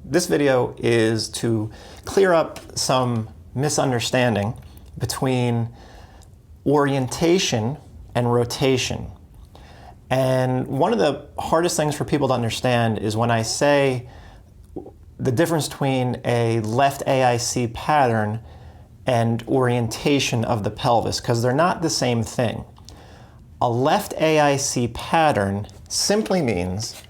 this video is to clear up some misunderstanding between orientation and rotation. And one of the hardest things for people to understand is when I say the difference between a left AIC pattern and orientation of the pelvis, because they're not the same thing. A left AIC pattern simply means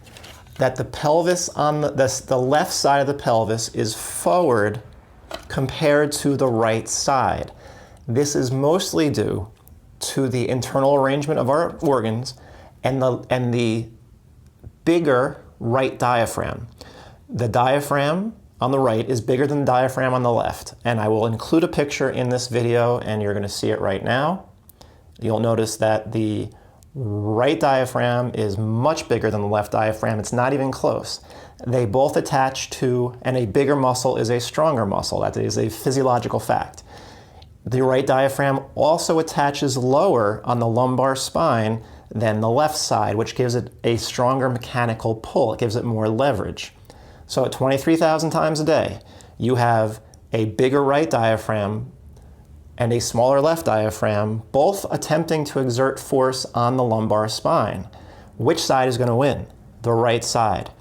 that the pelvis on the left side of the pelvis is forward compared to the right side. This is mostly due to the internal arrangement of our organs and the bigger right diaphragm. The diaphragm on the right is bigger than the diaphragm on the left, and I will include a picture in this video and you're going to see it right now. You'll notice that the right diaphragm is much bigger than the left diaphragm. It's not even close. They both attach to, and a bigger muscle is a stronger muscle. That is a physiological fact. The right diaphragm also attaches lower on the lumbar spine than the left side, which gives it a stronger mechanical pull. It gives it more leverage. So at 23,000 times a day, you have a bigger right diaphragm and a smaller left diaphragm, both attempting to exert force on the lumbar spine. Which side is going to win? The right side.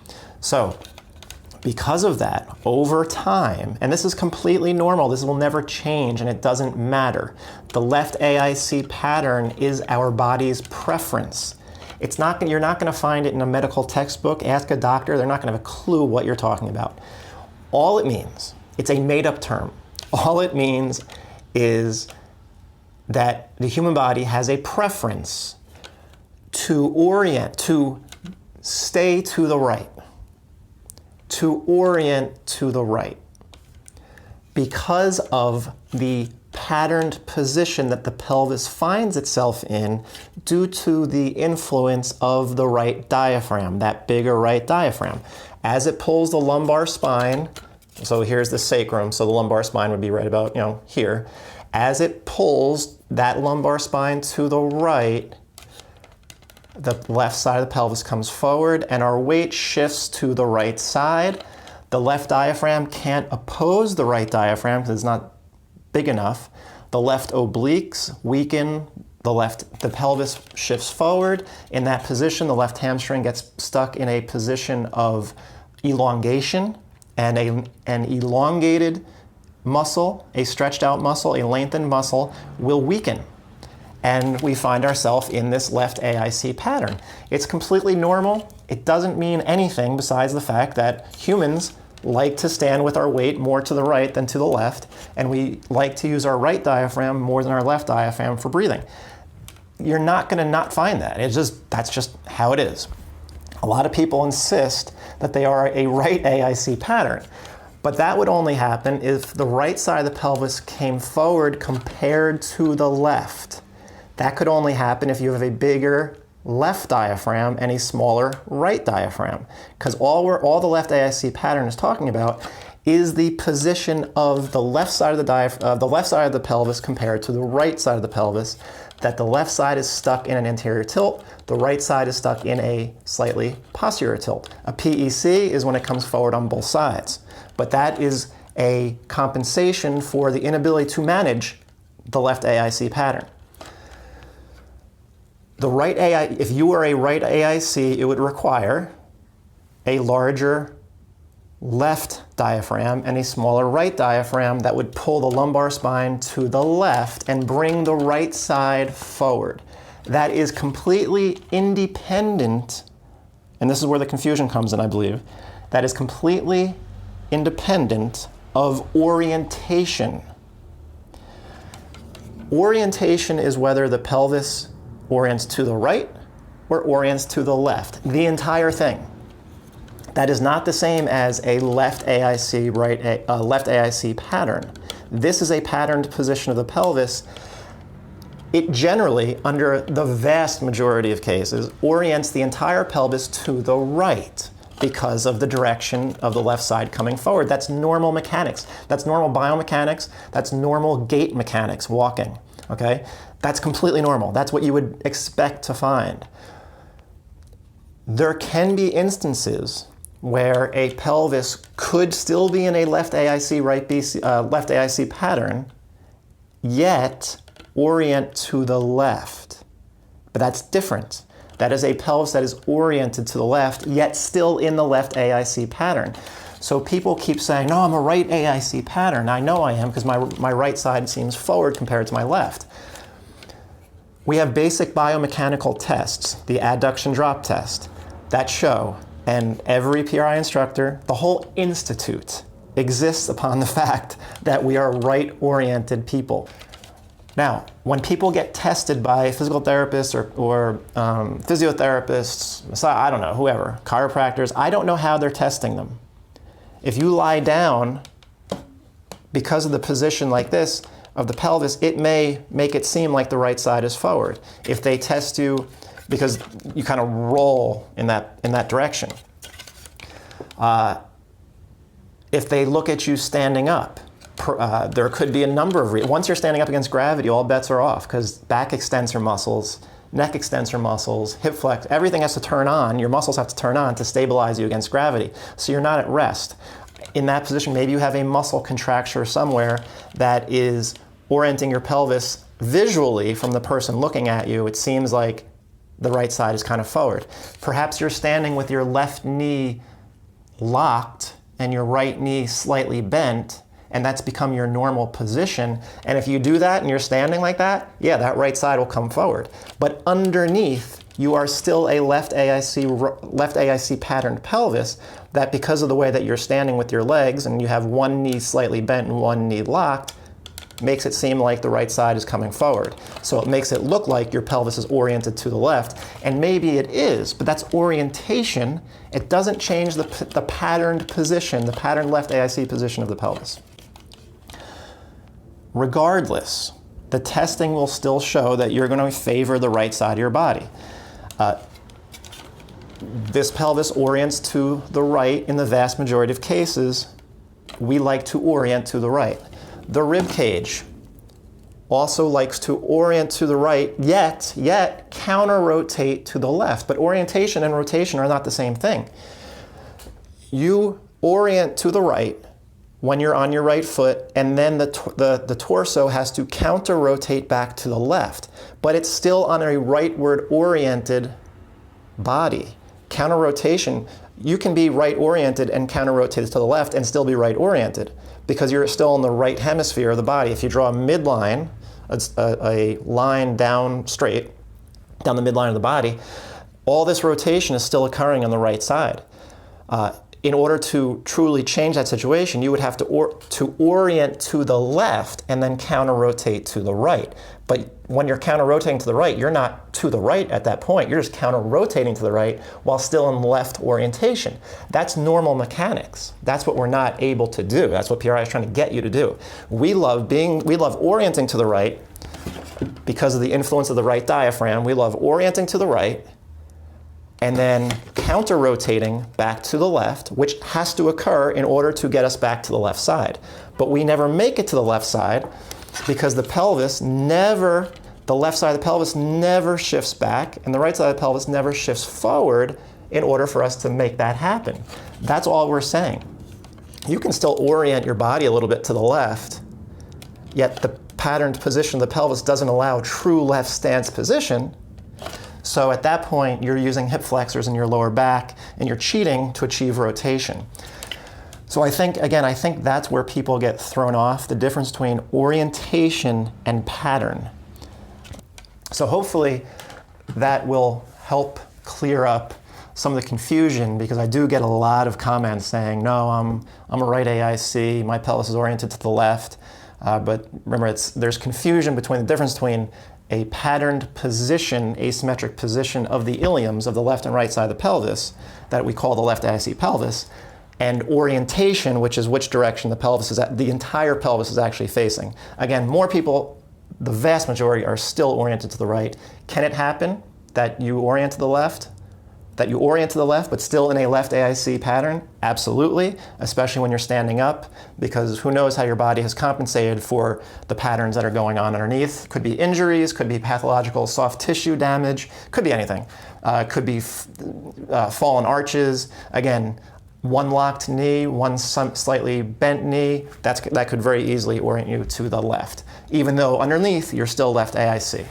So because of that, over time, and this is completely normal, this will never change and it doesn't matter. The left AIC pattern is our body's preference. You're not going to find it in a medical textbook. Ask a doctor, they're not going to have a clue what you're talking about. All it means, it's a made-up term. All it means is that the human body has a preference to orient, to stay to the right, to orient to the right, because of the patterned position that the pelvis finds itself in due to the influence of the right diaphragm, that bigger right diaphragm. As it pulls the lumbar spine, so here's the sacrum, so the lumbar spine would be right about, here. As it pulls that lumbar spine to the right, the left side of the pelvis comes forward and our weight shifts to the right side. The left diaphragm can't oppose the right diaphragm because it's not big enough. The left obliques weaken, the pelvis shifts forward. In that position, the left hamstring gets stuck in a position of elongation, and an elongated muscle, a stretched out muscle, a lengthened muscle will weaken. And we find ourselves in this left AIC pattern. It's completely normal. It doesn't mean anything besides the fact that humans like to stand with our weight more to the right than to the left, and we like to use our right diaphragm more than our left diaphragm for breathing. You're not going to not find that. That's just how it is. A lot of people insist that they are a right AIC pattern, but that would only happen if the right side of the pelvis came forward compared to the left. That could only happen if you have a bigger left diaphragm and a smaller right diaphragm, because all the left AIC pattern is talking about is the position of the left side of the pelvis compared to the right side of the pelvis. That the left side is stuck in an anterior tilt, the right side is stuck in a slightly posterior tilt. A PEC is when it comes forward on both sides, but that is a compensation for the inability to manage the left AIC pattern. If you were a right AIC, it would require a larger left diaphragm and a smaller right diaphragm that would pull the lumbar spine to the left and bring the right side forward. That is completely independent, and this is where the confusion comes in, I believe. That is completely independent of orientation. Orientation is whether the pelvis orients to the right or orients to the left. The entire thing. That is not the same as a left AIC, left AIC pattern. This is a patterned position of the pelvis. It generally, under the vast majority of cases, orients the entire pelvis to the right because of the direction of the left side coming forward. That's normal mechanics. That's normal biomechanics. That's normal gait mechanics, walking, okay? That's completely normal. That's what you would expect to find. There can be instances where a pelvis could still be in a left AIC, left AIC pattern, yet orient to the left. But that's different. That is a pelvis that is oriented to the left, yet still in the left AIC pattern. So people keep saying, no, I'm a right AIC pattern. I know I am because my right side seems forward compared to my left. We have basic biomechanical tests, the adduction drop test, that show, and every PRI instructor, the whole institute, exists upon the fact that we are right-oriented people. Now, when people get tested by physical therapists or physiotherapists, I don't know, whoever, chiropractors, I don't know how they're testing them. If you lie down, because of the position like this of the pelvis, it may make it seem like the right side is forward. If they test you, because you kind of roll in that direction. If they look at you standing up, there could be a number of reasons. Once you're standing up against gravity, all bets are off, because back extensor muscles, neck extensor muscles, hip flex, everything has to turn on. Your muscles have to turn on to stabilize you against gravity. So you're not at rest. In that position, maybe you have a muscle contracture somewhere that is orienting your pelvis visually from the person looking at you. It seems like the right side is kind of forward. Perhaps you're standing with your left knee locked and your right knee slightly bent, and that's become your normal position. And if you do that and you're standing like that, yeah, that right side will come forward. But underneath, you are still a left AIC patterned pelvis that, because of the way that you're standing with your legs and you have one knee slightly bent and one knee locked, makes it seem like the right side is coming forward. So it makes it look like your pelvis is oriented to the left, and maybe it is, but that's orientation. It doesn't change the patterned position, the patterned left AIC position of the pelvis. Regardless, the testing will still show that you're going to favor the right side of your body. This pelvis orients to the right in the vast majority of cases. We like to orient to the right. The rib cage also likes to orient to the right, yet counter-rotate to the left. But orientation and rotation are not the same thing. You orient to the right when you're on your right foot, and then the torso has to counter-rotate back to the left. But it's still on a rightward oriented body. Counter-rotation, you can be right-oriented and counter-rotated to the left and still be right-oriented, because you're still in the right hemisphere of the body. If you draw a midline, a line down straight, down the midline of the body, all this rotation is still occurring on the right side. In order to truly change that situation, you would have to orient to the left and then counter-rotate to the right. But when you're counter-rotating to the right, you're not to the right at that point. You're just counter-rotating to the right while still in left orientation. That's normal mechanics. That's what we're not able to do. That's what PRI is trying to get you to do. We love orienting to the right because of the influence of the right diaphragm. We love orienting to the right and then counter-rotating back to the left, which has to occur in order to get us back to the left side. But we never make it to the left side because the left side of the pelvis never shifts back, and the right side of the pelvis never shifts forward in order for us to make that happen. That's all we're saying. You can still orient your body a little bit to the left, yet the patterned position of the pelvis doesn't allow true left stance position. So at that point, you're using hip flexors in your lower back, and you're cheating to achieve rotation. So I think that's where people get thrown off, the difference between orientation and pattern. So hopefully that will help clear up some of the confusion, because I do get a lot of comments saying, no, I'm a right AIC, my pelvis is oriented to the left. But remember, there's confusion between the difference between a patterned position, asymmetric position of the iliums of the left and right side of the pelvis that we call the left AIC pelvis, and orientation, which is which direction the pelvis is the entire pelvis is actually facing. Again, more people, the vast majority, are still oriented to the right. Can it happen that you orient to the left? But still in a left AIC pattern? Absolutely, especially when you're standing up, because who knows how your body has compensated for the patterns that are going on underneath. Could be injuries, could be pathological soft tissue damage, could be anything. Could be fallen arches. Again, One locked knee, one slightly bent knee, that could very easily orient you to the left, even though underneath you're still left AIC.